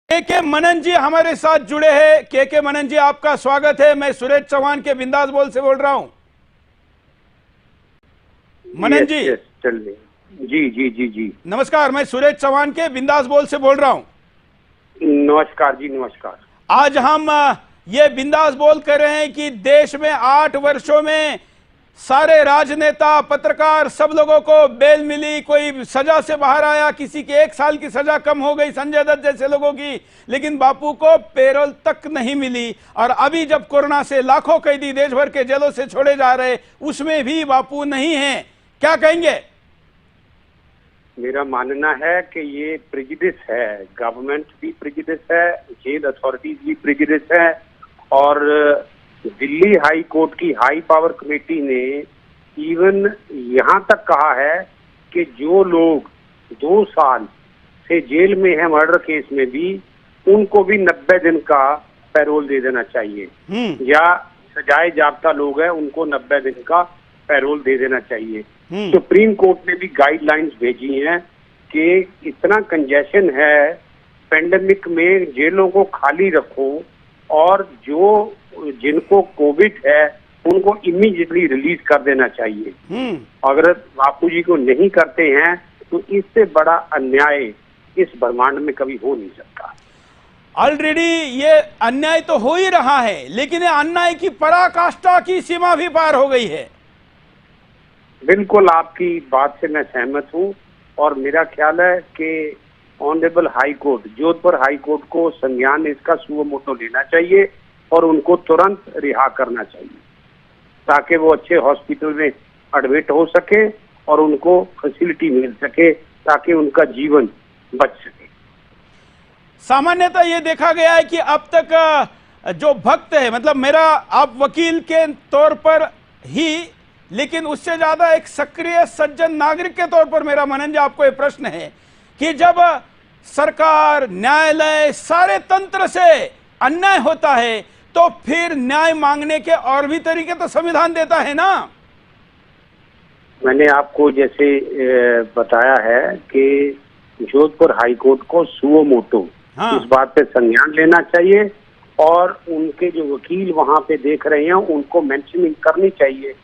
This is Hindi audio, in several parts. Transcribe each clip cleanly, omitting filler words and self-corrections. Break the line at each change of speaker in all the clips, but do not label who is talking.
के मनन जी हमारे साथ जुड़े हैं। के मनन जी, आपका स्वागत है। मैं सुरेश चौहान के बिंदास बोल से बोल रहा हूं। मनन जी,
चलिए। जी जी जी जी,
नमस्कार। मैं सुरेश चौहान के बिंदास बोल से बोल रहा हूं।
नमस्कार जी, नमस्कार।
आज हम ये बिंदास बोल कर रहे हैं कि देश में 8 वर्षों में सारे राजनेता, पत्रकार, सब लोगों को बेल मिली, कोई सजा से बाहर आया, किसी की 1 साल की सजा कम हो गई, संजय दत्त जैसे लोगों की, लेकिन बापू को पेरोल तक नहीं मिली। और अभी जब कोरोना से लाखों कैदी देश भर के जेलों से छोड़े जा रहे, उसमें भी बापू नहीं है। क्या कहेंगे?
मेरा मानना है कि ये प्रेजुडिस है, गवर्नमेंट भी प्रेजुडिस है, जेल अथॉरिटीज भी प्रेजुडिस है, और दिल्ली हाई कोर्ट की हाई पावर कमेटी ने इवन यहाँ तक कहा है कि जो लोग 2 साल से जेल में है मर्डर केस में भी, उनको भी 90 दिन का पैरोल दे देना चाहिए, या सजाए जाब्ता लोग हैं उनको 90 दिन का पैरोल दे देना चाहिए। सुप्रीम कोर्ट ने भी गाइडलाइंस भेजी हैं कि इतना कंजेशन है पेंडेमिक में, जेलों को खाली रखो, और जो जिनको कोविड है उनको इमीडिएटली रिलीज कर देना चाहिए। अगर बापू जी को नहीं करते हैं तो इससे बड़ा अन्याय इस ब्रह्मांड में कभी हो नहीं सकता।
ऑलरेडी ये अन्याय तो हो ही रहा है, लेकिन ये अन्याय की पराकाष्ठा की सीमा भी पार हो गई है।
बिल्कुल, आपकी बात से मैं सहमत हूँ, और मेरा ख्याल है कि honourable high court, Jodhpur high court को संज्ञान इसका सुओ मोटो लेना चाहिए और उनको तुरंत रिहा करना चाहिए, ताकि वो अच्छे हॉस्पिटल में एडमिट हो सके और उनको फैसिलिटी मिल सके, ताकि उनका जीवन बच सके।
सामान्यतः ये देखा गया है कि अब तक जो भक्त है, मतलब मेरा, आप वकील के तौर पर ही, लेकिन उससे ज्यादा एक सक्रिय सज्जन नागरिक के तौर पर मेरा मनन जी आपको ये प्रश्न है कि जब सरकार, न्यायालय, सारे तंत्र से अन्याय होता है तो फिर न्याय मांगने के और भी तरीके तो संविधान देता है ना।
मैंने आपको जैसे बताया है कि जोधपुर हाई कोर्ट को सुओ मोटो इस बात पे संज्ञान लेना चाहिए, और उनके जो वकील वहां पे देख रहे हैं उनको मेंशनिंग करनी चाहिए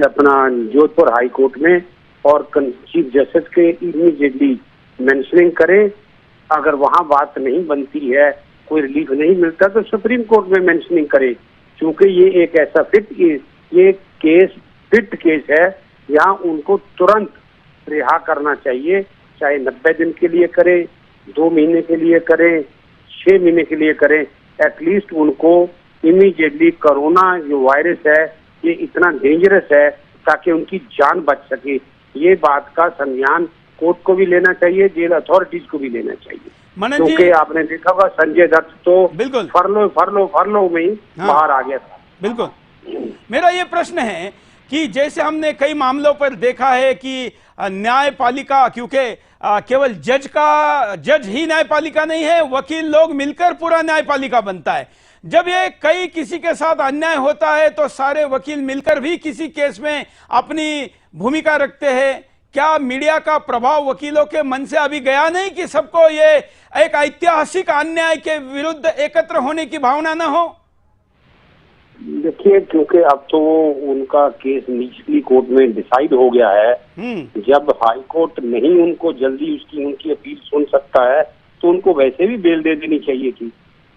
अपना जोधपुर हाई कोर्ट में, और चीफ जस्टिस के इमीडिएटली मेंशनिंग करें। अगर वहां बात नहीं बनती है, कोई रिलीफ नहीं मिलता, तो सुप्रीम कोर्ट में मेंशनिंग करे, क्योंकि ये एक ऐसा ये फिट केस है, यहाँ उनको तुरंत रिहा करना चाहिए, चाहे 90 दिन के लिए करे, 2 महीने के लिए करे, 6 महीने के लिए करे, एटलीस्ट उनको इमीडिएटली, कोरोना जो वायरस है ये इतना डेंजरस है, ताकि उनकी जान बच सके, ये बात का संज्ञान कोर्ट को भी लेना चाहिए, जेल अथॉरिटीज को भी लेना चाहिए। क्योंकि आपने देखा होगा संजय दत्त तो बिल्कुल फरलो में ही बाहर आ गया था।
बिल्कुल। मेरा ये प्रश्न है कि जैसे हमने कई मामलों पर देखा है कि न्यायपालिका, क्योंकि केवल जज ही न्यायपालिका नहीं है, वकील लोग मिलकर पूरा न्यायपालिका बनता है। जब ये किसी के साथ अन्याय होता है तो सारे वकील मिलकर भी किसी केस में अपनी भूमिका रखते हैं। क्या मीडिया का प्रभाव वकीलों के मन से अभी गया नहीं कि सबको ये एक ऐतिहासिक अन्याय के विरुद्ध एकत्र होने की भावना न हो?
देखिए, क्योंकि अब तो उनका केस निचली कोर्ट में डिसाइड हो गया है। जब हाई कोर्ट नहीं उनको जल्दी उनकी अपील सुन सकता है, तो उनको वैसे भी बेल दे देनी चाहिए थी।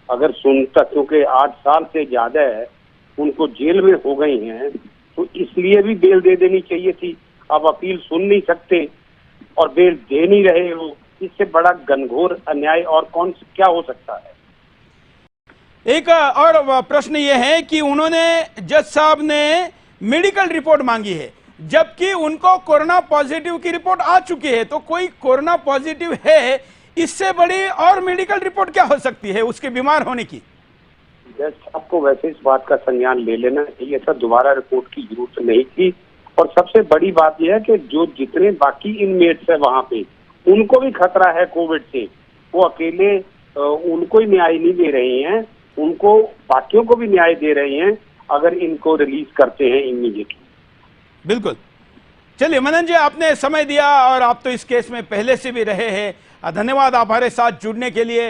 अगर सुनता, क्योंकि 8 साल से ज्यादा है उनको जेल में हो गई हैं, तो इसलिए भी बेल दे देनी चाहिए थी। अब अपील सुन नहीं सकते और बेल दे नहीं रहे हो, इससे बड़ा घनघोर अन्याय और क्या हो सकता है।
एक और प्रश्न यह है कि उन्होंने, जज साहब ने मेडिकल रिपोर्ट मांगी है, जबकि उनको कोरोना पॉजिटिव की रिपोर्ट आ चुकी है। तो कोई कोरोना पॉजिटिव है, इससे बड़ी और मेडिकल रिपोर्ट क्या हो सकती है उसके बीमार होने की?
जज साहब को वैसे इस बात का संज्ञान ले लेना चाहिए था, दोबारा रिपोर्ट की जरूरत नहीं थी। और सबसे बड़ी बात यह है कि जो जितने बाकी इनमेट्स है वहां पे, उनको भी खतरा है कोविड से, वो अकेले उनको ही न्याय नहीं दे रहे हैं, उनको बाकियों को भी न्याय दे रहे हैं अगर इनको रिलीज करते हैं इमीडिएटली।
बिल्कुल। चलिए मनन जी, आपने समय दिया और आप तो इस केस में पहले से भी रहे हैं। धन्यवाद हमारे साथ जुड़ने के लिए।